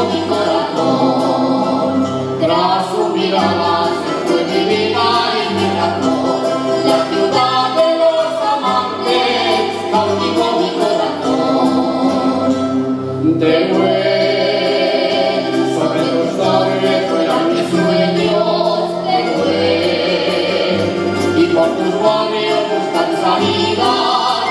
mi corazón. Tras su mirada se fue mi vida y mi razón. La ciudad de los amantes cautivó mi corazón. Teruel, sobre tus torres fueran mis sueños, Teruel, y por tus barrios buscan salida,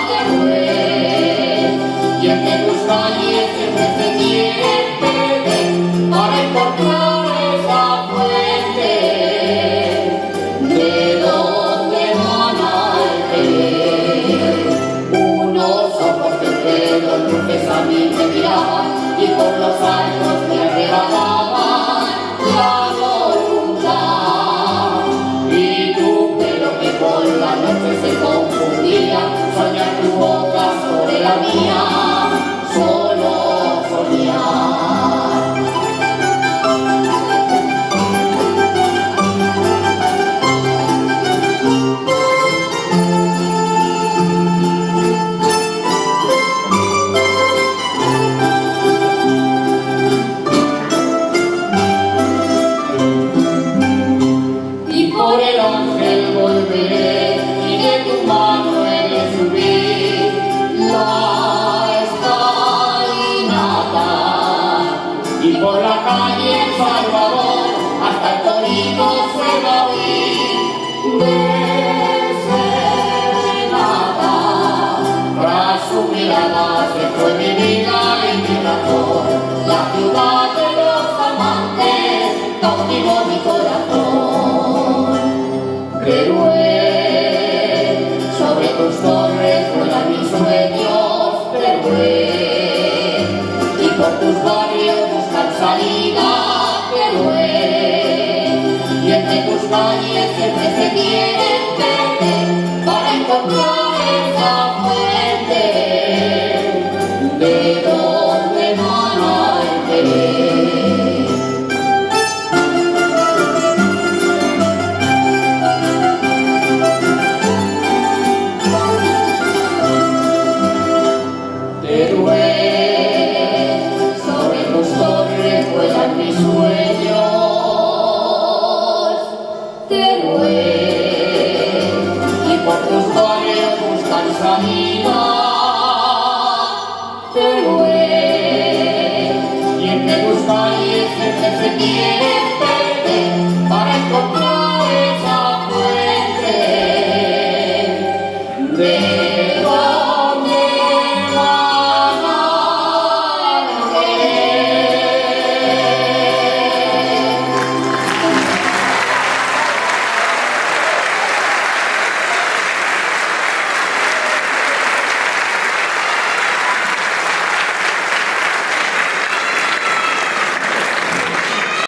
Teruel, y entre tus calles siempre se quieren perder para encontrar esa fuente de donde emana el querer. Unos ojos de pelo dulces a mí me miraban y por los años me arrebataban la voluntad. Y tu pelo que por la noche se confundía, soñar tu boca sobre la mía, solo soñar. Por el ángel volveré y de tu mano he de subir la escalinata, y por la calle El Salvador hasta el Torito se va a oír de serenata. Tras su mirada se fue mi vida y mi razón. La ciudad de los amantes cautivó mi corazón. Teruel, sobre tus torres vuelan mis sueños, Teruel, y por tus barrios buscan salida, Teruel, y entre tus calles siempre se quieren perder para encontrar esa fuente de donde emana el querer. Teruel, sobre tus torres vuelan mis sueños, Teruel, y por tus barrios buscan salida, Teruel, y entre tus calles siempre se quieren perder